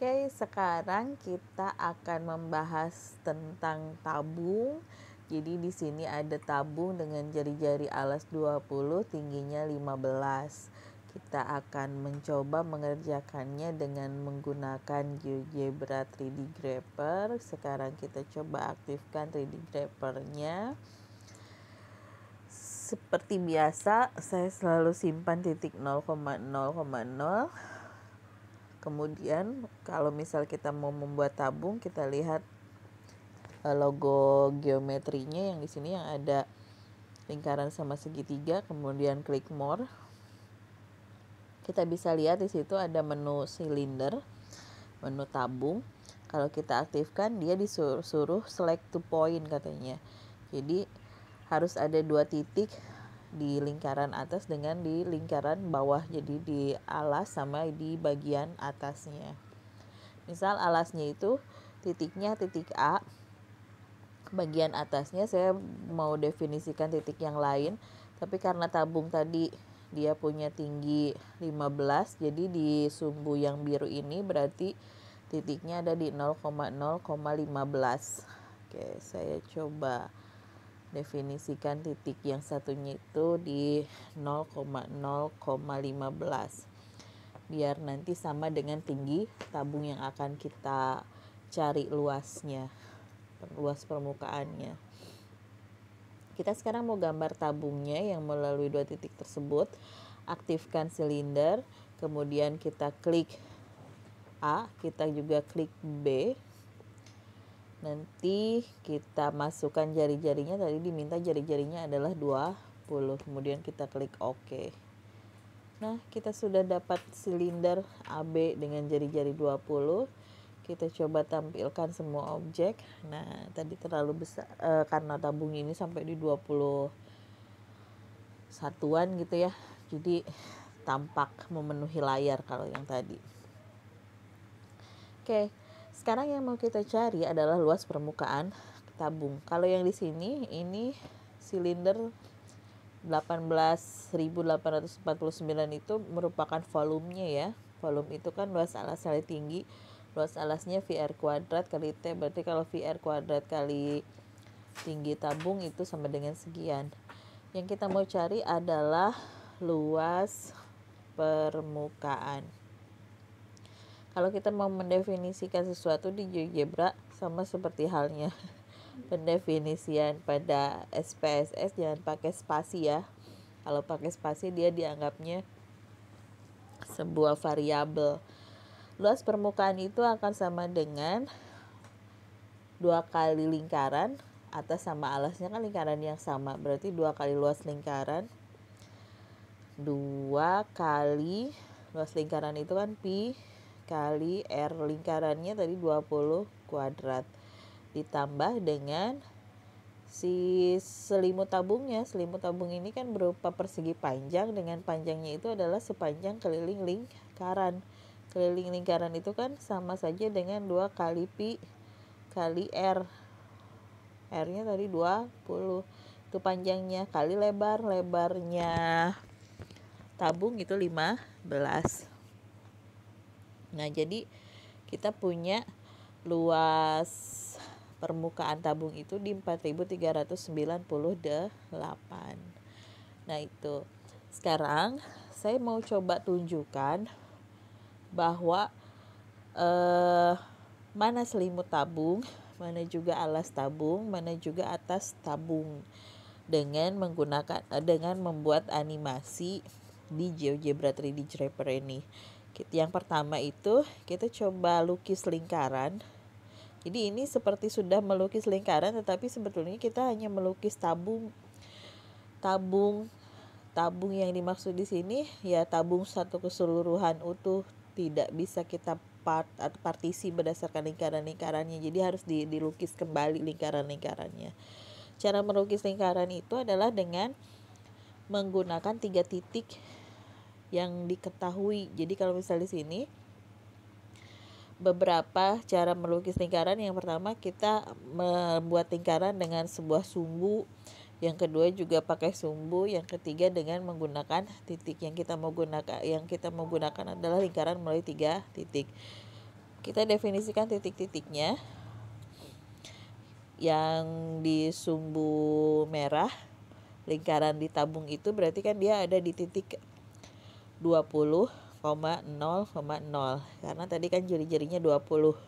Oke, sekarang kita akan membahas tentang tabung. Jadi di sini ada tabung dengan jari-jari alas 20, tingginya 15. Kita akan mencoba mengerjakannya dengan menggunakan GeoGebra 3D Grapher. Sekarang kita coba aktifkan 3D Grapher-nya. Seperti biasa, saya selalu simpan titik 0,0,0. Kemudian kalau misal kita mau membuat tabung, kita lihat logo geometrinya yang di sini yang ada lingkaran sama segitiga, kemudian klik more. Kita bisa lihat di situ ada menu silinder, menu tabung. Kalau kita aktifkan, dia disuruh select to point katanya. Jadi harus ada 2 titik di lingkaran atas dengan di lingkaran bawah, jadi di alas sama di bagian atasnya. Misal alasnya itu titiknya titik A, bagian atasnya saya mau definisikan titik yang lain, tapi karena tabung tadi dia punya tinggi 15, jadi di sumbu yang biru ini berarti titiknya ada di 0,0,15. Oke, saya coba definisikan titik yang satunya itu di 0,0,15 biar nanti sama dengan tinggi tabung yang akan kita cari luasnya, luas permukaannya. Kita sekarang mau gambar tabungnya yang melalui 2 titik tersebut. Aktifkan silinder, kemudian kita klik A, kita juga klik B. Nanti kita masukkan jari-jarinya, tadi diminta jari-jarinya adalah 20, kemudian kita klik OK. Nah, kita sudah dapat silinder AB dengan jari-jari 20. Kita coba tampilkan semua objek. Nah, tadi terlalu besar karena tabung ini sampai di 20 satuan gitu ya. Jadi tampak memenuhi layar kalau yang tadi. Oke, sekarang yang mau kita cari adalah luas permukaan tabung. Kalau yang di sini ini silinder 18.849 itu merupakan volumenya ya. Volume itu kan luas alas kali tinggi. Luas alasnya VR kuadrat kali T. Berarti kalau VR kuadrat kali tinggi tabung itu sama dengan sekian. Yang kita mau cari adalah luas permukaan. Kalau kita mau mendefinisikan sesuatu di GeoGebra, sama seperti halnya pendefinisian pada SPSS, jangan pakai spasi ya. Kalau pakai spasi dia dianggapnya sebuah variabel. Luas permukaan itu akan sama dengan 2 kali lingkaran atas sama alasnya, kan lingkaran yang sama, berarti 2 kali luas lingkaran. 2 kali luas lingkaran itu kan pi kali R lingkarannya tadi 20 kuadrat ditambah dengan si selimut tabungnya. Selimut tabung ini kan berupa persegi panjang dengan panjangnya itu adalah sepanjang keliling lingkaran. Keliling lingkaran itu kan sama saja dengan 2 kali pi kali R. R-nya tadi 20. Itu panjangnya kali lebarnya tabung itu 15. Nah, jadi kita punya luas permukaan tabung itu di 4.398. Nah, itu. Sekarang saya mau coba tunjukkan bahwa mana selimut tabung, mana juga alas tabung, mana juga atas tabung dengan membuat animasi di GeoGebra 3D Grapher ini. Yang pertama itu kita coba lukis lingkaran. Jadi ini seperti sudah melukis lingkaran, tetapi sebetulnya kita hanya melukis tabung yang dimaksud di sini ya tabung satu keseluruhan utuh, tidak bisa kita partisi berdasarkan lingkaran-lingkarannya. Jadi harus dilukis kembali lingkaran-lingkarannya. Cara melukis lingkaran itu adalah dengan menggunakan 3 titik yang diketahui. Jadi kalau misalnya di sini beberapa cara melukis lingkaran. Yang pertama kita membuat lingkaran dengan sebuah sumbu. Yang kedua juga pakai sumbu. Yang ketiga dengan menggunakan titik. Yang kita mau gunakan adalah lingkaran melalui 3 titik. Kita definisikan titik-titiknya. Yang di sumbu merah, lingkaran di tabung itu berarti kan dia ada di titik 20,0,0 karena tadi kan jari-jarinya 20.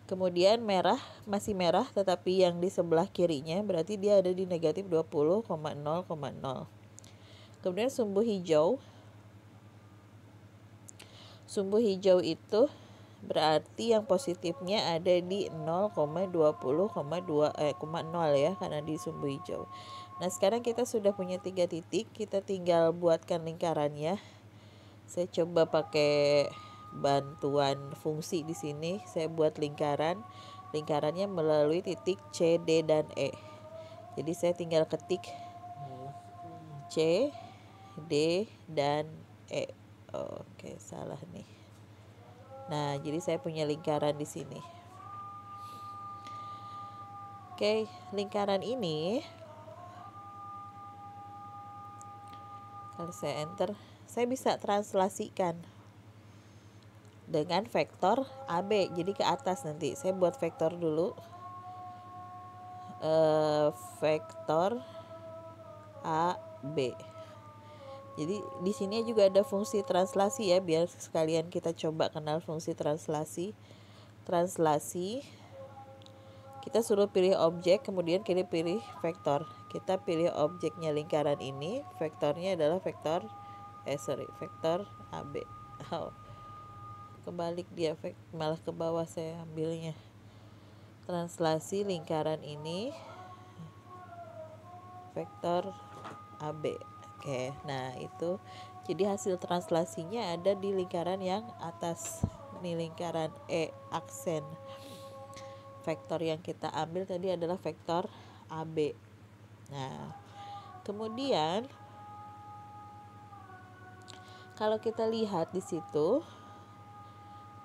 Kemudian merah, masih merah tetapi yang di sebelah kirinya berarti dia ada di negatif 20,0,0. Kemudian sumbu hijau itu berarti yang positifnya ada di 0,20,0 ya, karena di sumbu hijau. Nah, sekarang kita sudah punya 3 titik, kita tinggal buatkan lingkarannya. Saya coba pakai bantuan fungsi di sini. Saya buat lingkarannya melalui titik C, D, dan E. Jadi saya tinggal ketik C, D, dan E. Oke, salah nih. Nah, jadi saya punya lingkaran di sini. Oke, lingkaran ini kalau saya enter, saya bisa translasikan dengan vektor AB. Jadi ke atas nanti. Saya buat vektor dulu. Vektor AB. Jadi di sini juga ada fungsi translasi ya, biar sekalian kita coba kenal fungsi translasi. Translasi, kita suruh pilih objek, kemudian kita pilih vektor. Kita pilih objeknya lingkaran ini, vektornya adalah vektor AB. Kebalik dia, malah ke bawah saya ambilnya. Translasi lingkaran ini vektor AB. Oke, nah itu jadi hasil translasinya ada di lingkaran yang atas. Ini lingkaran E aksen. Vektor yang kita ambil tadi adalah vektor AB. Nah, kemudian kalau kita lihat di situ,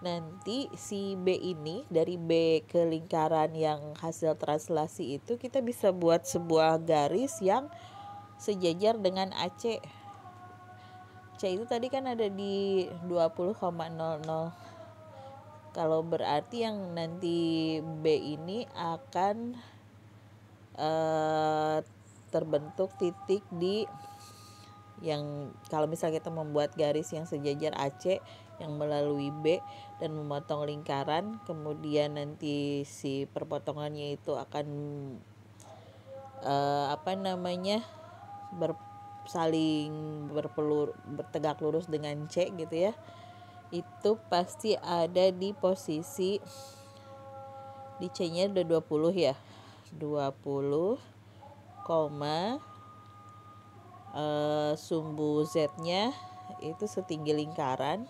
nanti si B ini, dari B ke lingkaran yang hasil translasi itu, kita bisa buat sebuah garis yang sejajar dengan AC. C itu tadi kan ada di 20,00. Kalau berarti yang nanti B ini akan terbentuk titik di yang, kalau misalnya kita membuat garis yang sejajar AC yang melalui B dan memotong lingkaran, kemudian nanti si perpotongannya itu akan saling bertegak lurus dengan C gitu ya. Itu pasti ada di posisi di C-nya udah 20 ya. 20, sumbu Z-nya itu setinggi lingkaran.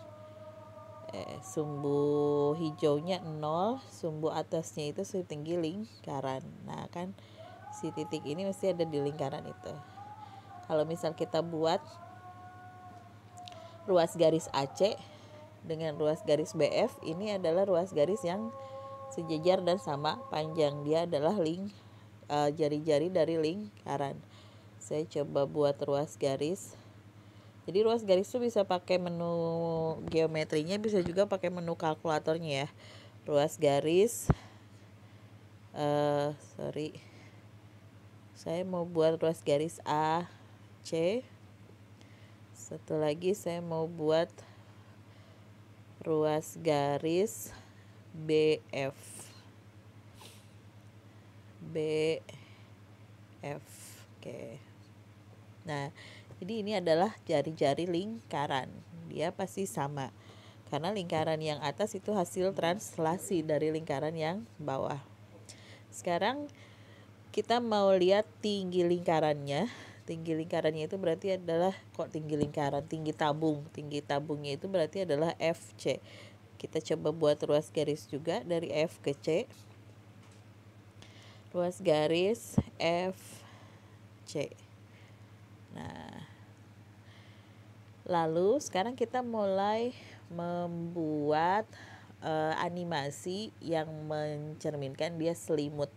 Sumbu hijaunya 0, sumbu atasnya itu setinggi lingkaran. Nah, kan si titik ini mesti ada di lingkaran itu. Kalau misal kita buat ruas garis AC dengan ruas garis BF, ini adalah ruas garis yang sejajar dan sama panjang. Dia adalah jari-jari dari lingkaran. Saya coba buat ruas garis. Jadi ruas garis itu bisa pakai menu geometrinya, bisa juga pakai menu kalkulatornya ya. Ruas garis, saya mau buat ruas garis AC. Satu lagi saya mau buat ruas garis BF. Oke. Nah, jadi ini adalah jari-jari lingkaran. Dia pasti sama. Karena lingkaran yang atas itu hasil translasi dari lingkaran yang bawah. Sekarang kita mau lihat tinggi lingkarannya. Tinggi lingkarannya itu berarti adalah, kok tinggi lingkaran, tinggi tabung. Tinggi tabungnya itu berarti adalah FC. Kita coba buat ruas garis juga dari F ke C. Ruas garis FC. Nah, lalu sekarang kita mulai membuat animasi yang mencerminkan dia selimut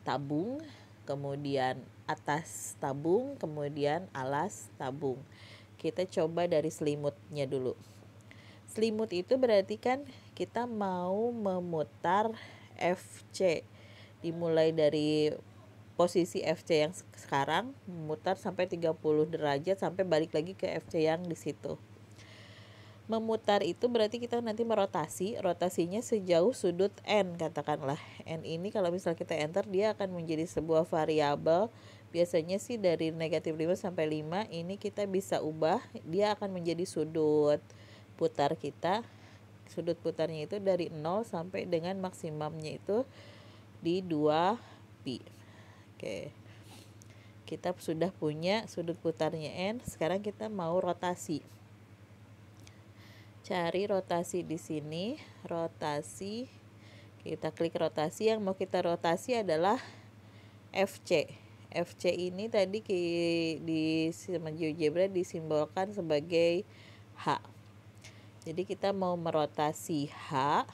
tabung, kemudian atas tabung, kemudian alas tabung. Kita coba dari selimutnya dulu. Selimut itu berarti kan kita mau memutar FC, dimulai dari posisi FC yang sekarang memutar sampai 30 derajat sampai balik lagi ke FC yang di situ. Memutar itu berarti kita nanti rotasinya sejauh sudut N, katakanlah N ini kalau misal kita enter dia akan menjadi sebuah variabel, biasanya sih dari negatif 5 sampai 5, ini kita bisa ubah, dia akan menjadi sudut putar kita. Sudut putarnya itu dari 0 sampai dengan maksimumnya itu di 2 pi. Oke, kita sudah punya sudut putarnya N, sekarang kita mau rotasi. Cari rotasi di sini, rotasi, kita klik rotasi, yang mau kita rotasi adalah FC. FC ini tadi di sistem GeoGebra disimbolkan sebagai H. Jadi kita mau merotasi H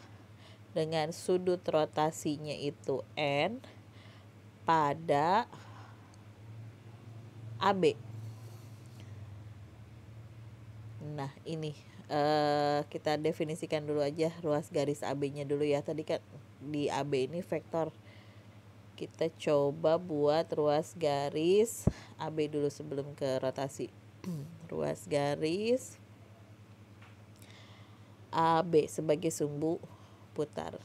dengan sudut rotasinya itu N pada AB. Nah ini kita definisikan dulu aja ruas garis AB-nya dulu ya. Tadi kan di AB ini vektor. Kita coba buat ruas garis AB dulu sebelum ke rotasi. Ruas garis AB sebagai sumbu putar.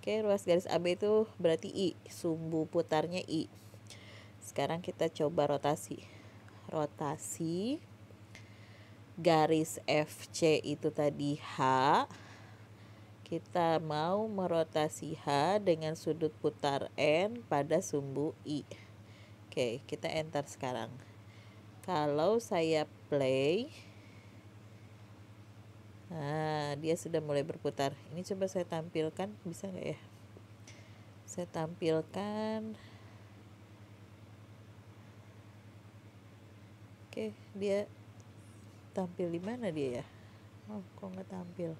Oke, ruas garis AB itu berarti I, sumbu putarnya I. Sekarang kita coba rotasi. Rotasi garis FC itu tadi H, kita mau merotasi H dengan sudut putar N pada sumbu I. Oke, kita enter sekarang. Kalau saya play, nah dia sudah mulai berputar. Ini coba saya tampilkan, bisa nggak ya? Saya tampilkan. Oke, dia tampil di mana dia ya? Oh, kok nggak tampil?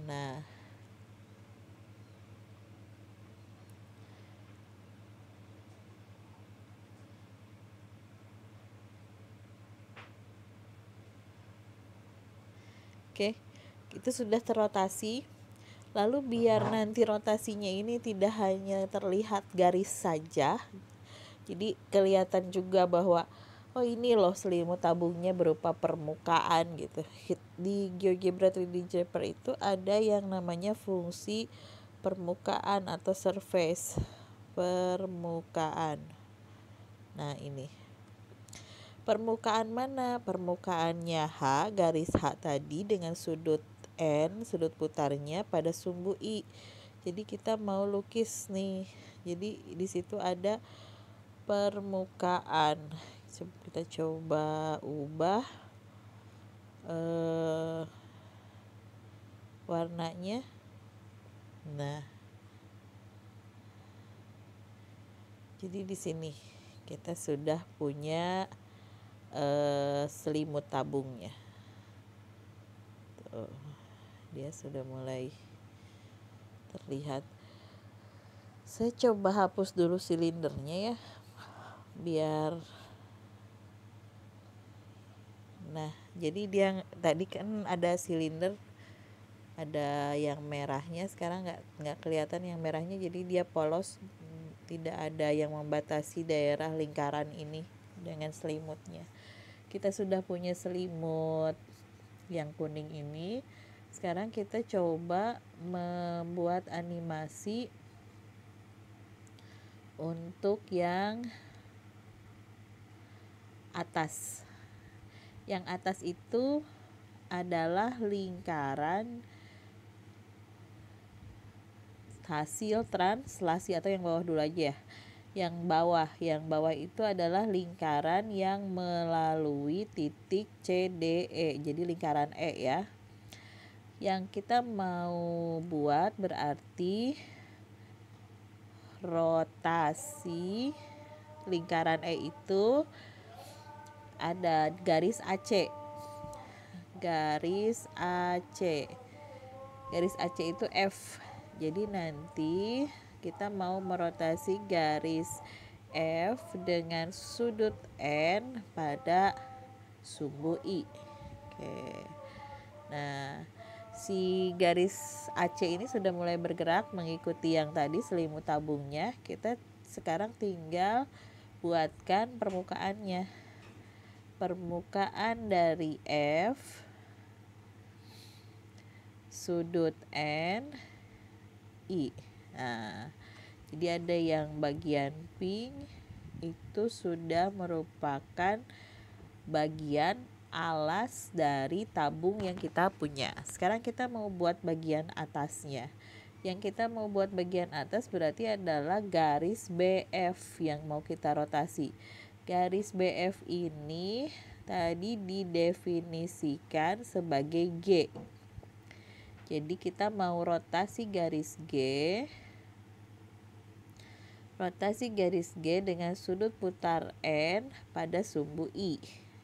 Nah, oke, itu sudah terrotasi. Lalu biar nanti rotasinya ini tidak hanya terlihat garis saja, jadi kelihatan juga bahwa oh ini loh selimut tabungnya berupa permukaan gitu. Di GeoGebra 3D Jumper itu ada yang namanya fungsi permukaan atau surface permukaan. Nah ini permukaan mana? Permukaannya H, garis H tadi dengan sudut N, sudut putarnya pada sumbu I. Jadi kita mau lukis nih. Jadi di situ ada permukaan. Kita coba ubah warnanya. Nah, jadi di sini kita sudah punya selimut tabungnya. Tuh, dia sudah mulai terlihat. Saya coba hapus dulu silindernya ya, biar. Nah, jadi dia tadi kan ada silinder, ada yang merahnya, sekarang nggak kelihatan yang merahnya, jadi dia polos, tidak ada yang membatasi daerah lingkaran ini dengan selimutnya. Kita sudah punya selimut yang kuning ini. Sekarang kita coba membuat animasi untuk yang atas. Yang atas itu adalah lingkaran hasil translasi, atau yang bawah dulu aja ya. Yang bawah itu adalah lingkaran yang melalui titik CDE. Jadi lingkaran E ya. Yang kita mau buat berarti rotasi lingkaran E itu ada garis AC. Garis AC. Garis AC itu F. Jadi nanti kita mau merotasi garis F dengan sudut N pada sumbu I. Oke. Nah, si garis AC ini sudah mulai bergerak mengikuti yang tadi selimut tabungnya. Kita sekarang tinggal buatkan permukaannya. Permukaan dari F, sudut N, I. Nah, jadi ada yang bagian pink itu sudah merupakan bagian alas dari tabung yang kita punya. Sekarang kita mau buat bagian atasnya. Yang kita mau buat bagian atas berarti adalah garis BF yang mau kita rotasi. Garis BF ini tadi didefinisikan sebagai G. Jadi kita mau rotasi garis G. Rotasi garis G dengan sudut putar N pada sumbu I.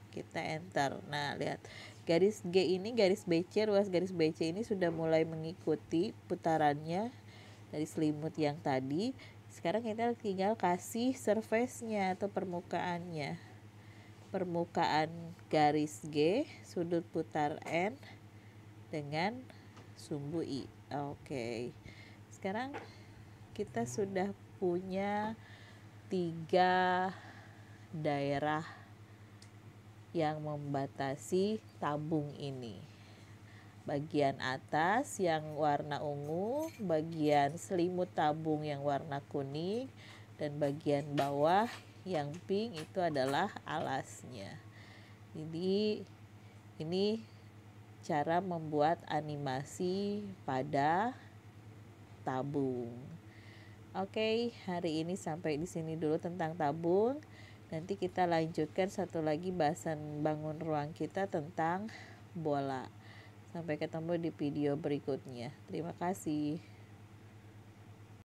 Kita enter. Nah, lihat. Garis G ini, garis BC, ruas garis BC ini sudah mulai mengikuti putarannya dari selimut yang tadi. Sekarang kita tinggal kasih surface-nya atau permukaannya. Permukaan garis G, sudut putar N dengan sumbu I. Oke. Sekarang kita sudah punya 3 daerah yang membatasi tabung ini. Bagian atas yang warna ungu, bagian selimut tabung yang warna kuning, dan bagian bawah yang pink itu adalah alasnya. Jadi ini cara membuat animasi pada tabung. Oke, hari ini sampai di sini dulu tentang tabung. Nanti kita lanjutkan satu lagi bahasan bangun ruang kita tentang bola. Sampai ketemu di video berikutnya. Terima kasih.